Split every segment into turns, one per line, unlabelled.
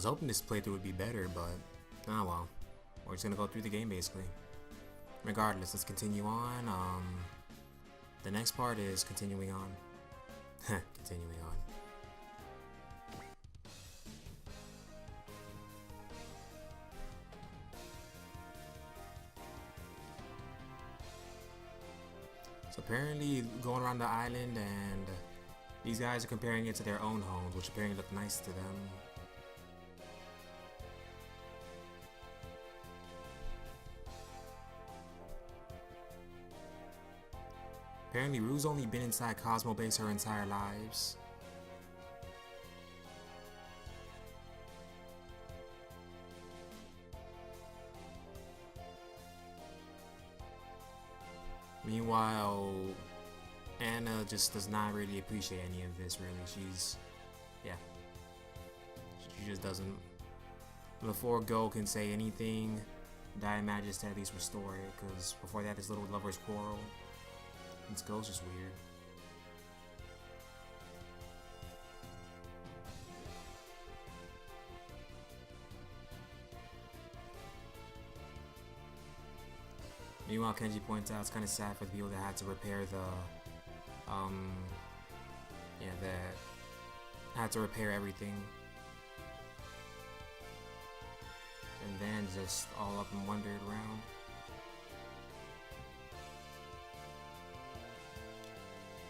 hoping this playthrough would be better, but oh well. We're just gonna go through the game basically. Regardless, let's continue on. The next part is continuing on. Continuing on. So apparently going around the island, and these guys are comparing it to their own homes, which apparently look nice to them. Apparently Rue's only been inside Cosmo Base her entire lives. Meanwhile, Anna just does not really appreciate any of this, really. Yeah. She just doesn't. Before Go can say anything, Dia manages to at least restore it, because before that, his little lovers quarrel. This Go's just weird. Meanwhile, Kenji points out it's kind of sad for the people that had to repair the, that had to repair everything. And then just all up and wandered around.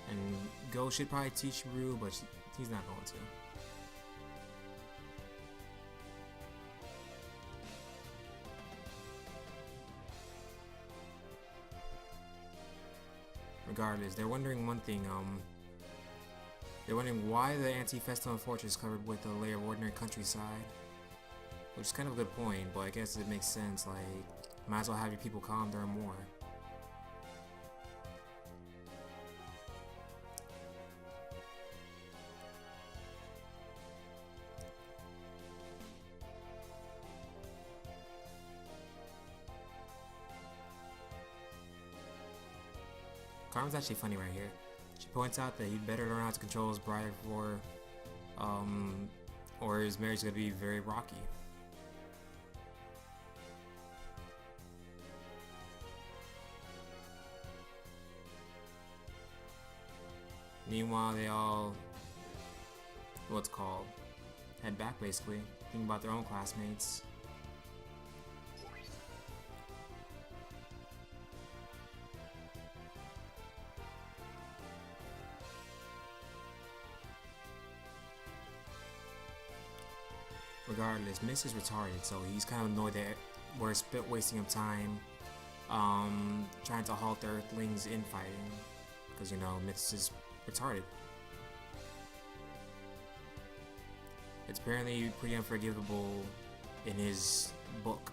And Go should probably teach Rue, but he's not going to. Regardless, they're wondering one thing, they're wondering why the anti-Festum fortress is covered with a layer of ordinary countryside. Which is kind of a good point, but I guess it makes sense, like, might as well have your people calm during war. Carmen's actually funny right here. She points out that he'd better learn how to control his bride or his marriage is going to be very rocky. Meanwhile, they all, head back basically, thinking about their own classmates. Regardless, Miss is retarded, so he's kind of annoyed that we're wasting him time trying to halt the Earthlings infighting, because you know, Miss is retarded. It's apparently pretty unforgivable in his book.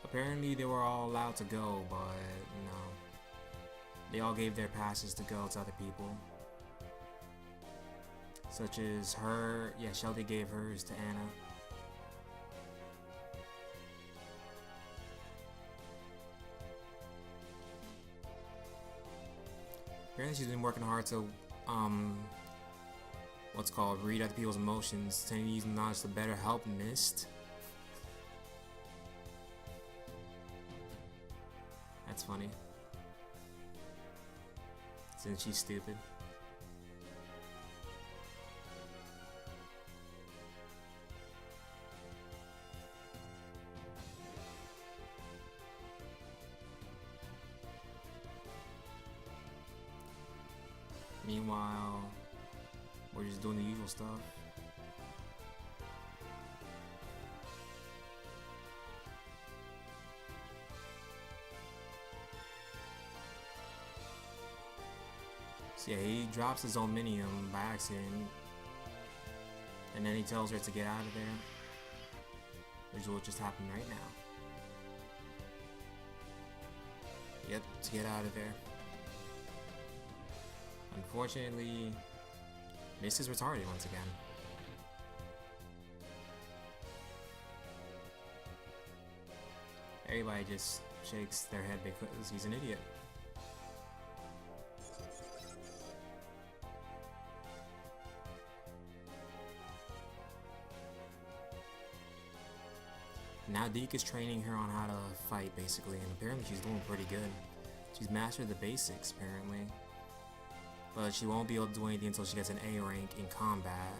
Apparently they were all allowed to go, but you know, they all gave their passes to go to other people. Such as her, yeah, Shelby gave hers to Anna. Apparently she's been working hard to, read other people's emotions, tending to use knowledge to better help Mist. That's funny. Since she's stupid. Meanwhile, we're just doing the usual stuff. So yeah, he drops his Omnium by accident, and then he tells her to get out of there, which will just happen right now. Yep, to get out of there. Unfortunately, Miss is retarded once again. Everybody just shakes their head because he's an idiot. Now Deke is training her on how to fight, basically, and apparently she's doing pretty good. She's mastered the basics, apparently. But she won't be able to do anything until she gets an A rank in combat.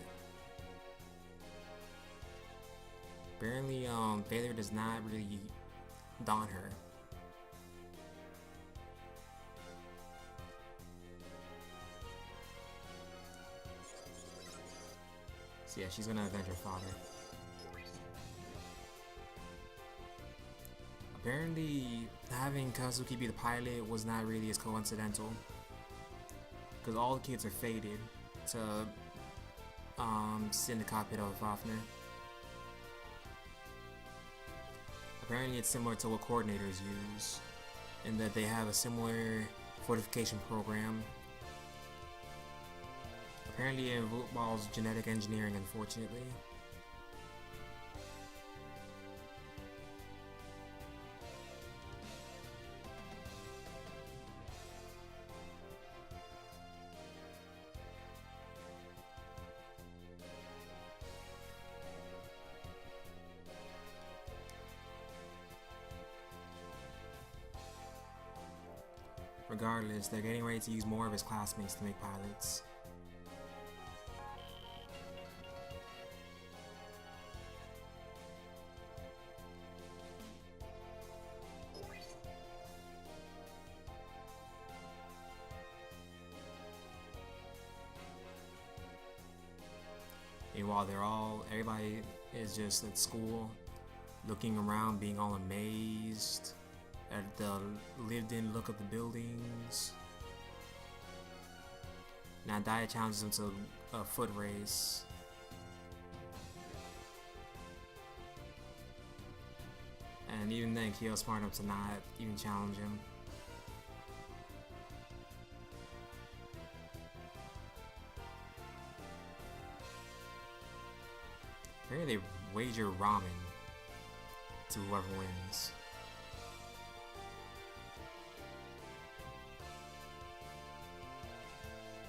Apparently, failure does not really daunt her. So yeah, she's gonna avenge her father. Apparently, having Kazuki be the pilot was not really as coincidental, because all the kids are fated to sit in the cockpit of Fafner. Apparently, it's similar to what coordinators use, in that they have a similar fortification program. Apparently, it involves genetic engineering, unfortunately. Regardless, they're getting ready to use more of his classmates to make pilots. Meanwhile, everybody is just at school, looking around, being all amazed at the lived-in look of the buildings. Now Dia challenges him to a foot race. And even then, Kyo's smart enough to not even challenge him. Apparently they wager ramen to whoever wins.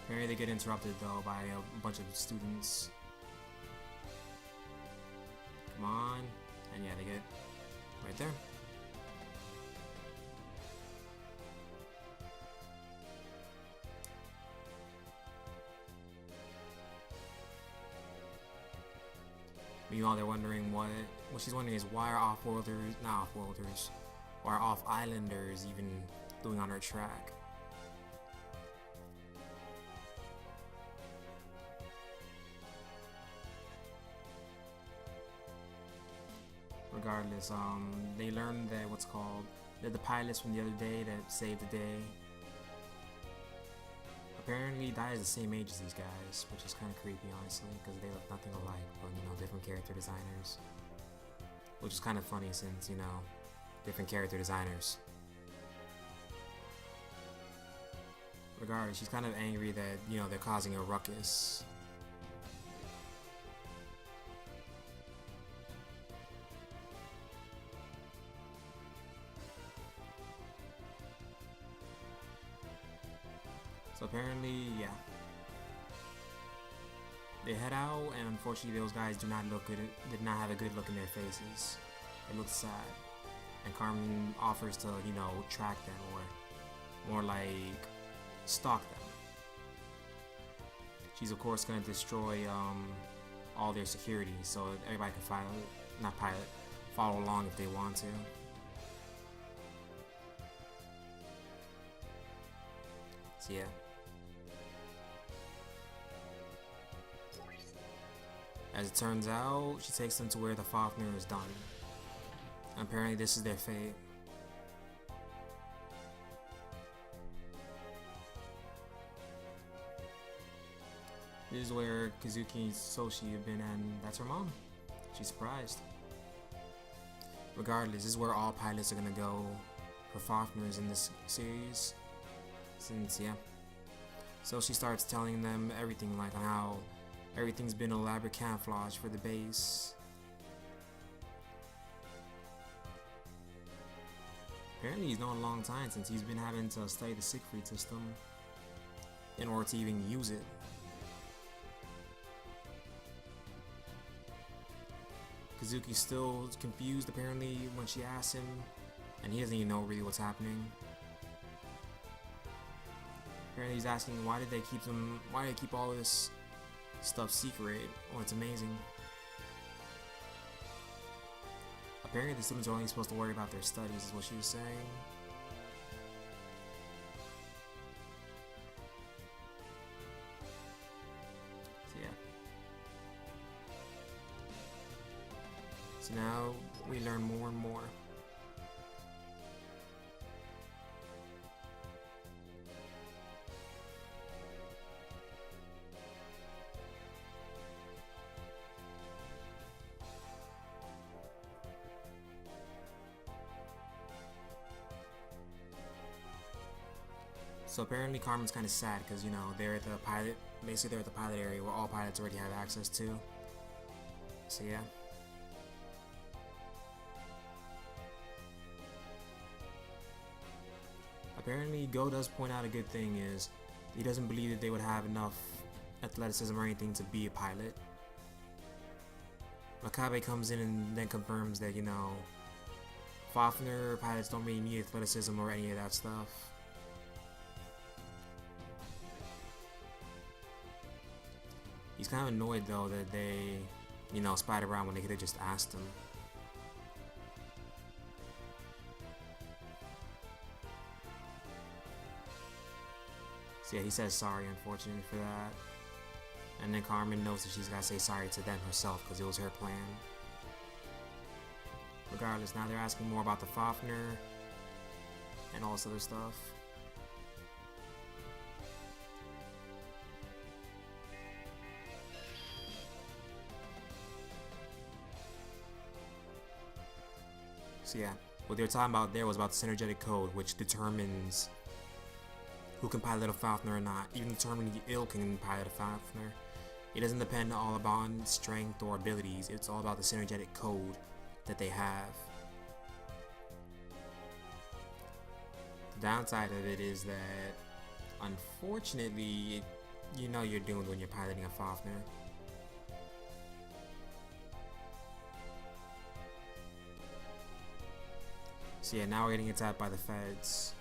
Apparently they get interrupted though by a bunch of students. Come on. And yeah, they get right there. Meanwhile, they're wondering what she's wondering is why are why are off-islanders even doing on her track? Regardless, they learned that they're the pilots from the other day that saved the day. Apparently, Dia is the same age as these guys, which is kind of creepy, honestly, because they look nothing alike, but, different character designers. Which is kind of funny since, different character designers. Regardless, she's kind of angry that, they're causing a ruckus. So apparently, yeah. They head out, and unfortunately those guys did not have a good look in their faces. They looked sad. And Carmen offers to, track them, or more like stalk them. She's of course gonna destroy all their security so everybody can follow along if they want to. So yeah. As it turns out, she takes them to where the Fafner is done. Apparently this is their fate. This is where Kazuki and Soshi have been, and that's her mom. She's surprised. Regardless, this is where all pilots are gonna go for Fafners in this series. Since, yeah. So she starts telling them everything, like on how everything's been elaborate camouflage for the base. Apparently he's known a long time since he's been having to study the Siegfried system in order to even use it. Kazuki's still confused apparently when she asks him, and he doesn't even know really what's happening. Apparently he's asking why did they keep all this stuff secret? Oh, it's amazing. Apparently the students are only supposed to worry about their studies is what she was saying. So yeah. So now we learn more and more. So apparently Carmen's kind of sad because, you know, they're at the pilot, basically they're at the pilot area where all pilots already have access to. So yeah. Apparently Go does point out a good thing is he doesn't believe that they would have enough athleticism or anything to be a pilot. Makabe comes in and then confirms that, you know, Fafner pilots don't really need athleticism or any of that stuff. He's kind of annoyed though that they, you know, spied around when they could have just asked him. So yeah, he says sorry unfortunately for that. And then Carmen knows that she's got to say sorry to them herself because it was her plan. Regardless, now they're asking more about the Fafner and all this other stuff. So yeah, what they were talking about there was about the synergetic code, which determines who can pilot a Fafner or not. Even determining the ill can pilot a Fafner. It doesn't depend all upon strength or abilities. It's all about the synergetic code that they have. The downside of it is that, unfortunately, you know you're doomed when you're piloting a Fafner. So yeah, now we're getting attacked by the feds.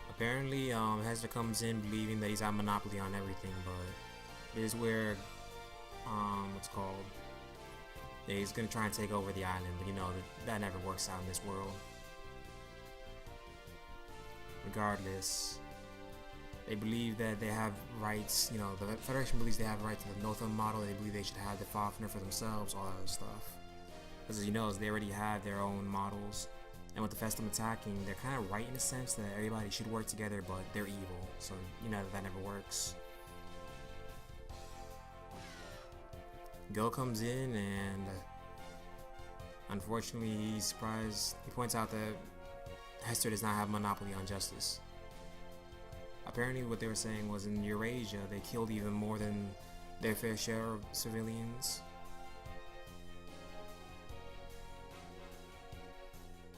Apparently, Hester comes in believing that he's got monopoly on everything, but it is where, what's it called? Yeah, he's gonna try and take over the island, but you know, that never works out in this world. Regardless, they believe that they have rights, you know, the Federation believes they have a right to the Notham model, they believe they should have the Fafner for themselves, all that other stuff. Because as you know, they already have their own models. And with the Festum attacking, they're kind of right in a sense that everybody should work together, but they're evil, so you know that never works. Go comes in and unfortunately he's surprised. He points out that Hester does not have monopoly on justice. Apparently what they were saying was in Eurasia they killed even more than their fair share of civilians.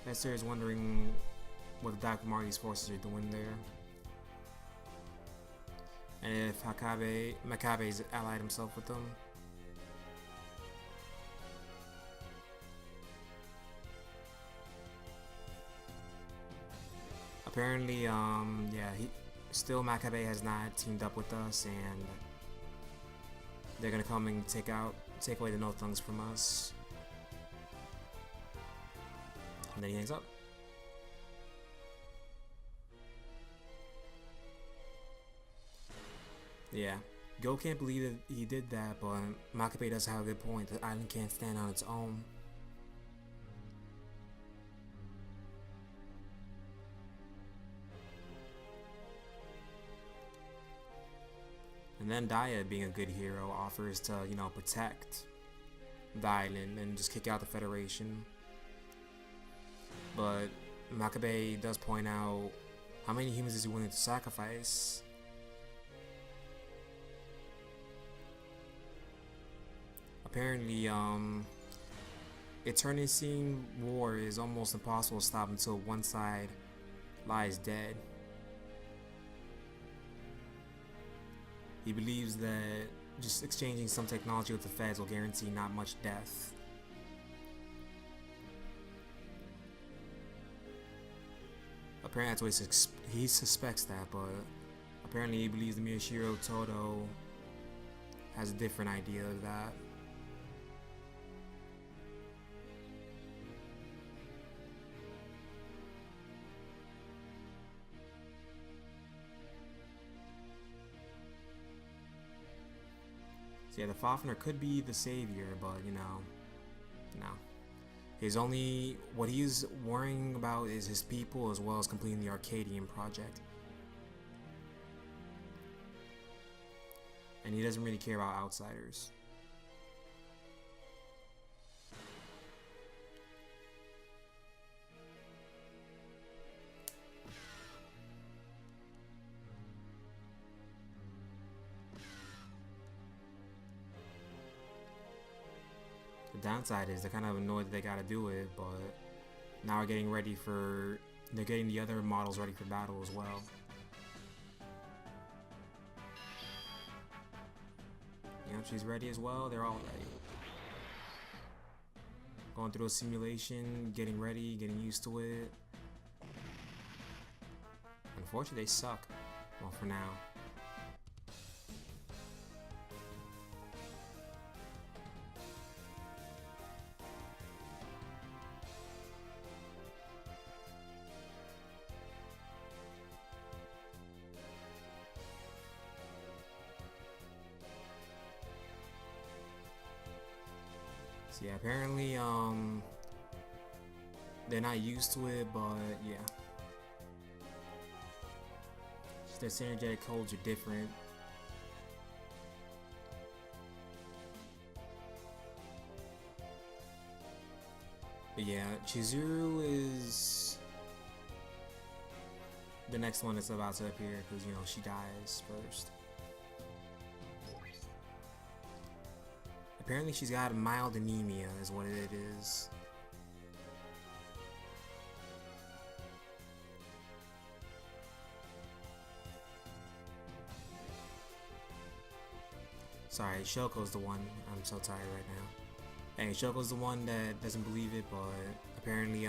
Hester is wondering what the Dr. Marty's forces are doing there. And if Makabe's allied himself with them. Apparently, yeah, Makabe has not teamed up with us, and they're gonna come and take away the Nothungs from us. And then he hangs up. Yeah, Go can't believe that he did that, but Makabe does have a good point. The island can't stand on its own. And then Daya, being a good hero, offers to, you know, protect the island and just kick out the Federation. But Makabe does point out how many humans is he willing to sacrifice. Apparently, internecine war is almost impossible to stop until one side lies dead. He believes that just exchanging some technology with the feds will guarantee not much death. Apparently that's what he suspects that, but apparently he believes the Miyashiro Todo has a different idea of that. So yeah, the Fafner could be the savior, but you know, no. What he's worrying about is his people as well as completing the Arcadian project. And he doesn't really care about outsiders. The downside is they're kind of annoyed that they gotta do it, but now they're getting the other models ready for battle as well. You know, she's ready as well, they're all ready. Going through a simulation, getting ready, getting used to it. Unfortunately, they suck. Well, for now. So yeah, apparently, they're not used to it, but yeah. Just their synergetic codes are different. But yeah, Chizuru is the next one that's about to appear, because, you know, she dies first. Apparently she's got mild anemia is what it is. Sorry, Shoko's the one. I'm so tired right now. Hey, Shoko's the one that doesn't believe it, but apparently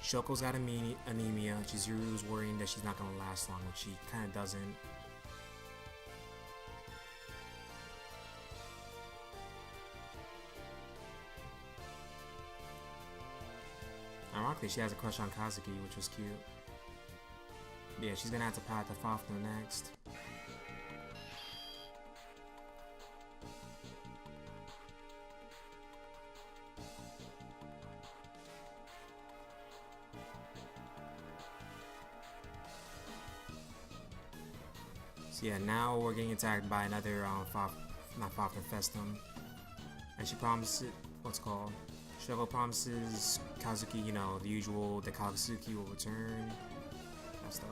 Shoko's got anemia. Chizuru's worrying that she's not gonna last long, which she kind of doesn't. Ironically, she has a crush on Kazuki, which was cute. But yeah, she's gonna have to path to Fafner next. So yeah, now we're getting attacked by another not Fafner, Festum. And she promises, Shouko promises Kazuki, you know, the usual, that Kazuki will return, that stuff.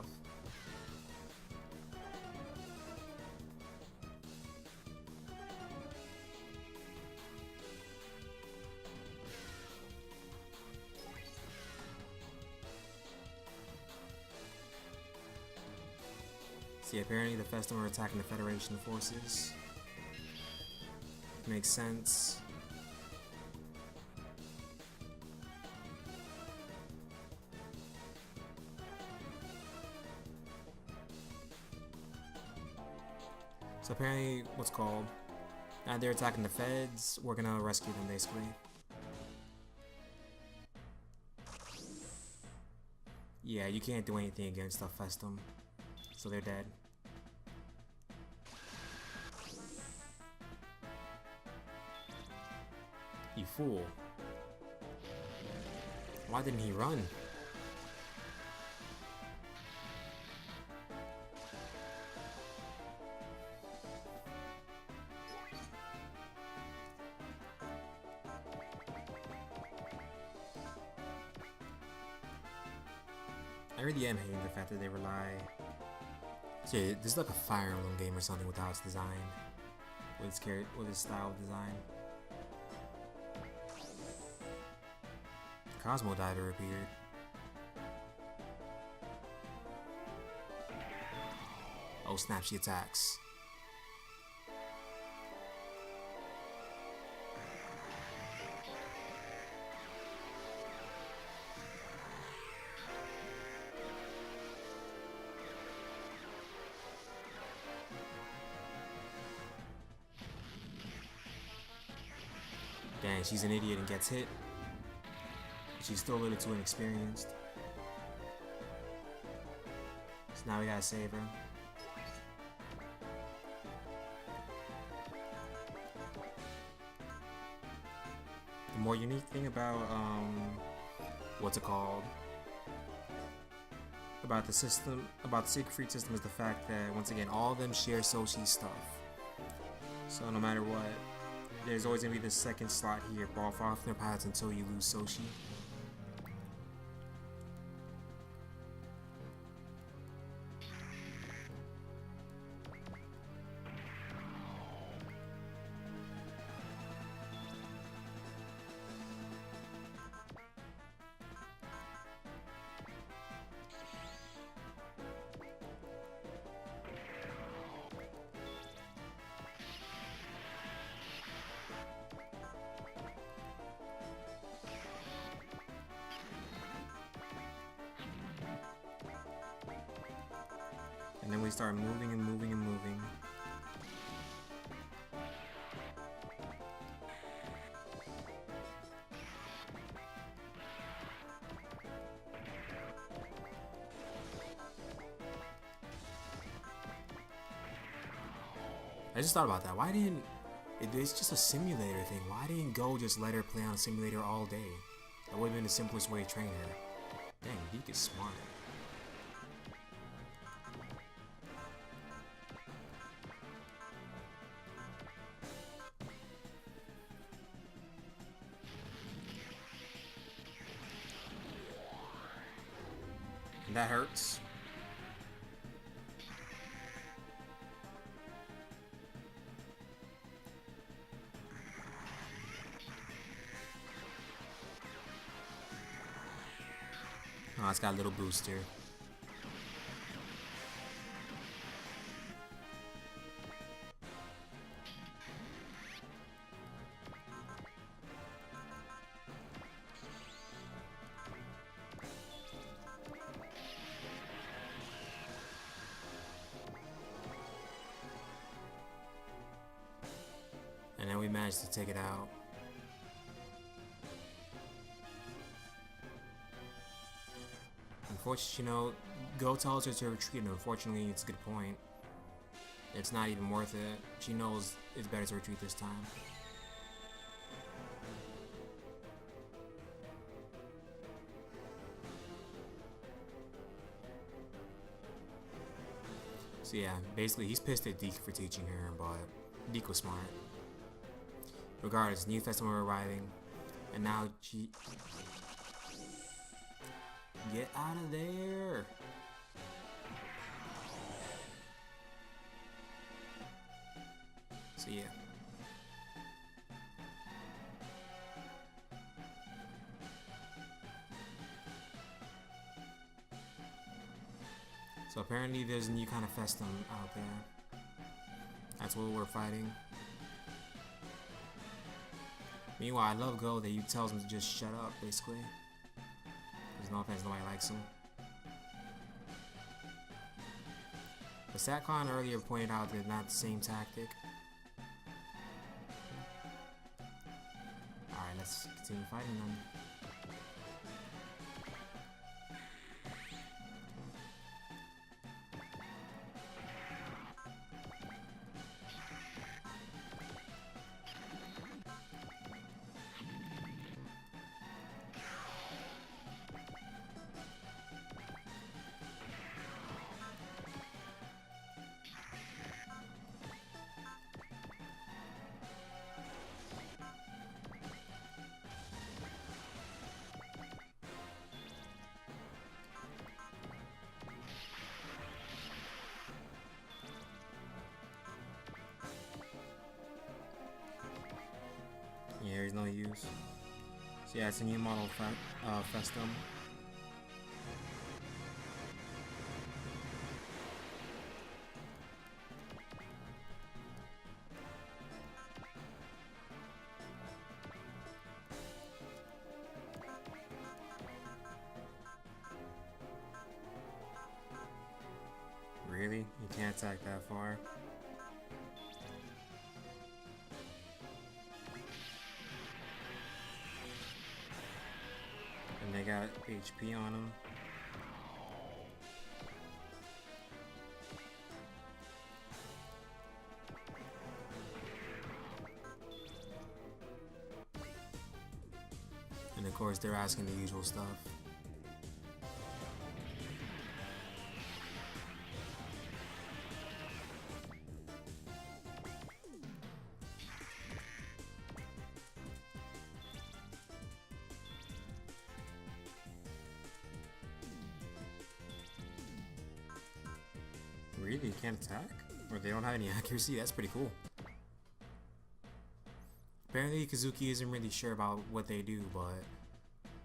See, apparently the Festum are attacking the Federation forces. Makes sense. So apparently, they're attacking the feds. We're gonna rescue them, basically. Yeah, you can't do anything against the Festum, so they're dead. You fool. Why didn't he run? really am hating the fact that they rely. So yeah, this is like a Fire Emblem game or something with how it's designed, with its style of design. Cosmo Diver appeared. Oh snap! She attacks. Dang, she's an idiot and gets hit. She's still a little too inexperienced. So now we gotta save her. The more unique thing about, what's it called? About the system, about the Siegfried system is the fact that, once again, all of them share Soshi's stuff. So no matter what, there's always gonna be this second slot here for all Fafner paths until you lose Soshi. And then we start moving and moving and moving. I just thought about that. Why didn't... It's just a simulator thing. Why didn't Go just let her play on a simulator all day? That would have been the simplest way to train her. Dang, Deke is smart. That hurts. Oh, it's got a little booster. And then we managed to take it out. Unfortunately, you know, Go tells her to retreat, and unfortunately, it's a good point. It's not even worth it. She knows it's better to retreat this time. So yeah, basically, he's pissed at Deke for teaching her, but Deke was smart. Regardless, new Festum are arriving, and now she... Get out of there! So yeah. So apparently there's a new kind of Festum out there. That's what we're fighting. Meanwhile, I love Go that he tells him to just shut up, basically. There's no offense, nobody likes him. But Satcon earlier pointed out that not the same tactic. Alright, let's continue fighting them. no use. So yeah, it's a new model Festum. Really? You can't attack that far? And they got HP on them. And of course they're asking the usual stuff. Really? You can't attack? Or they don't have any accuracy? That's pretty cool. Apparently Kazuki isn't really sure about what they do, but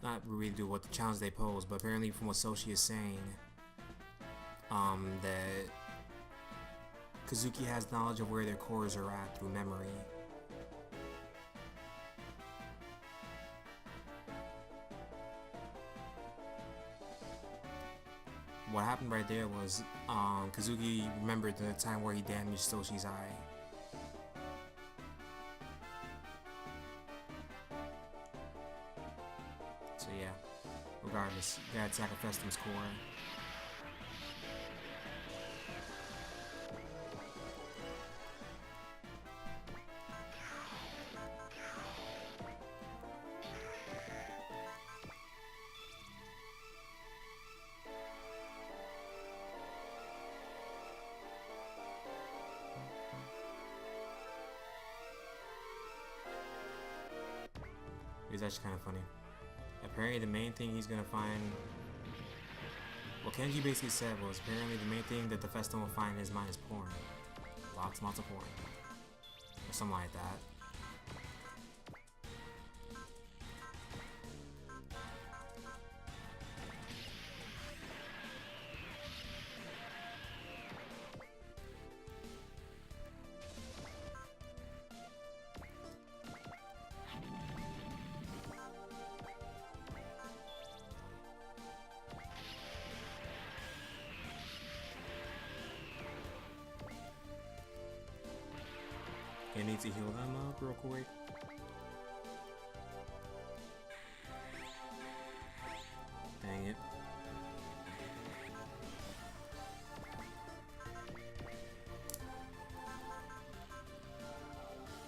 not really do what the challenge they pose, but apparently from what Soshi is saying, that Kazuki has knowledge of where their cores are at through memory. What happened right there was Kazuki remembered the time where he damaged Soshi's eye. So yeah, regardless, you gotta attack a Festum's core. It's actually kind of funny. Apparently the main thing he's gonna find, what Kenji basically said was apparently the main thing that the Festum will find in his mind is porn. Lots of porn. Or something like that. I need to heal them up real quick. Dang it.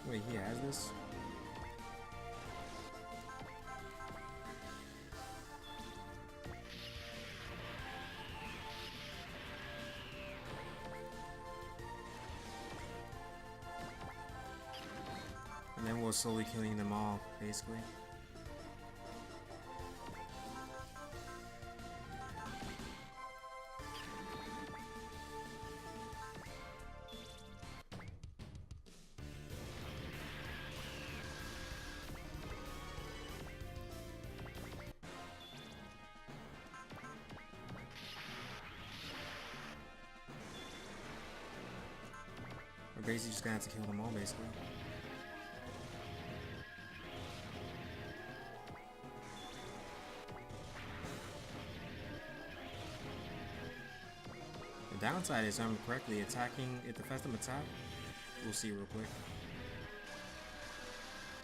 Wait, he has this? And then we're slowly killing them all, basically. We're basically just gonna have to kill them all, basically. The downside is, if I remember correctly, attacking, if the Festum attack, we'll see real quick.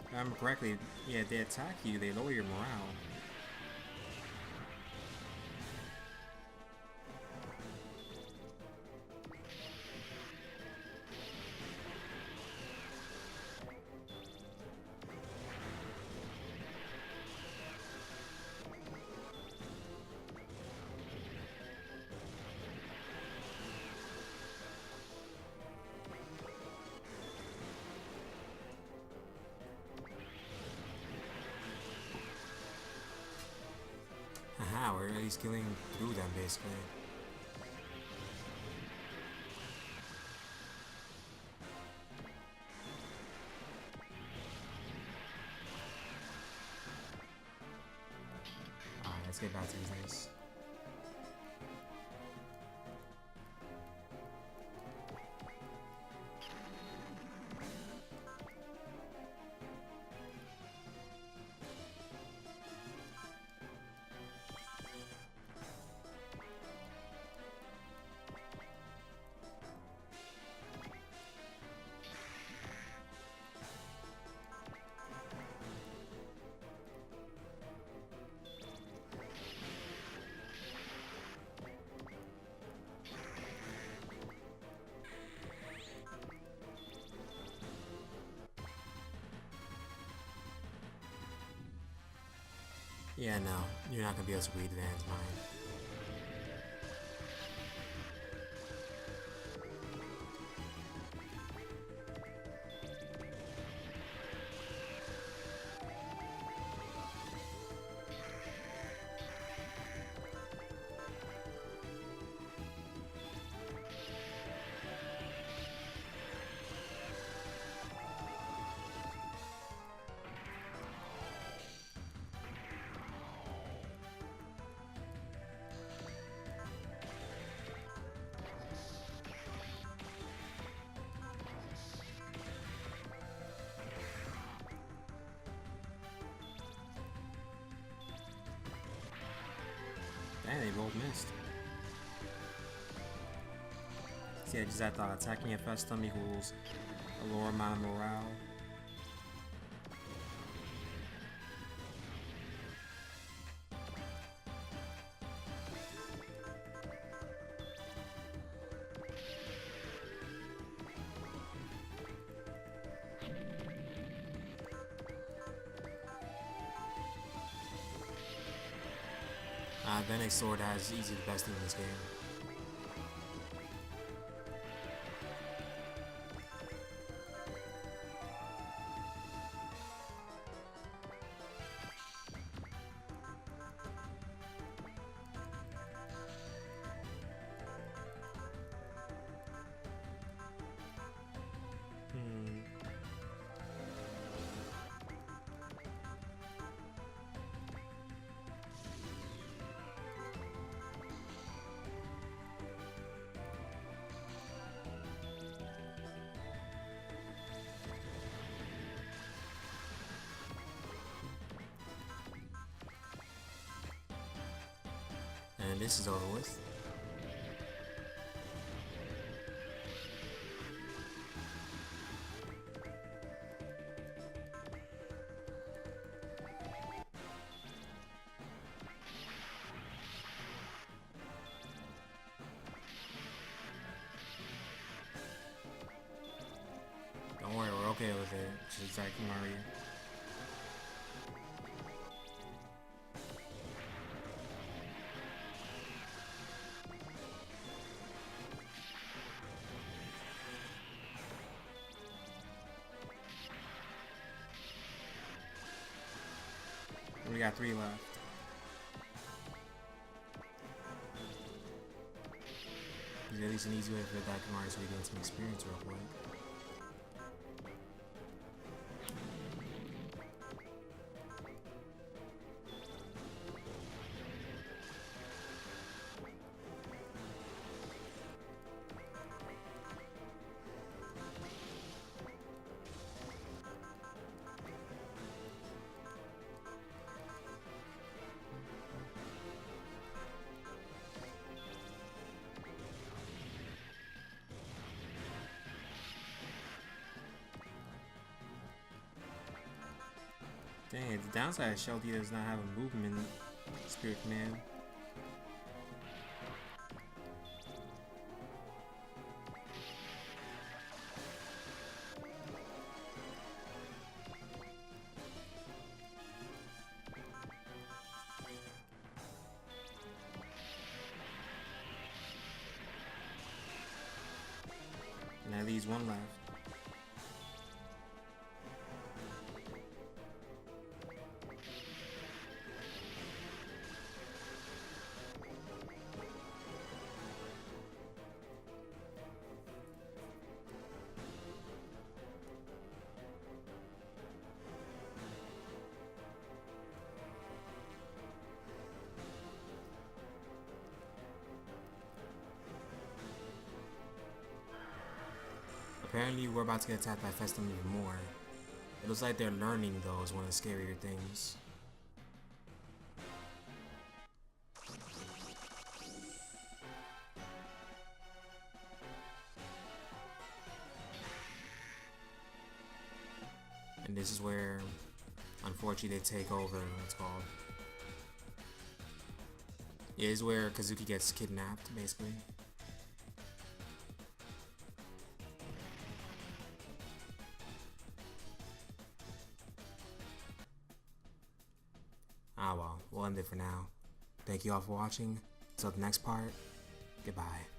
If I remember correctly, yeah, if they attack you, they lower your morale. Aha, we're at least killing through them, basically. Yeah, no, you're not gonna be able to read Van's mind. Dang, they both missed. See, I just had thought attacking a Festum equals a lower amount of morale. Bennett's sword has easy the best thing in this game. And this is over with. Don't worry, we're okay with it. Just attack Mario. We got 3 left. There's at least an easy way for that Mario so we gain some experience real quick. Dang, the downside is Shelty does not have a movement Spirit Command. And that leaves 1 left. Apparently, we're about to get attacked by Festum even more. It looks like they're learning, though, is one of the scarier things. And this is where, unfortunately, they take over, what's called. Yeah, this is where Kazuki gets kidnapped, basically. Ah well, we'll end it for now. Thank you all for watching. Until the next part, goodbye.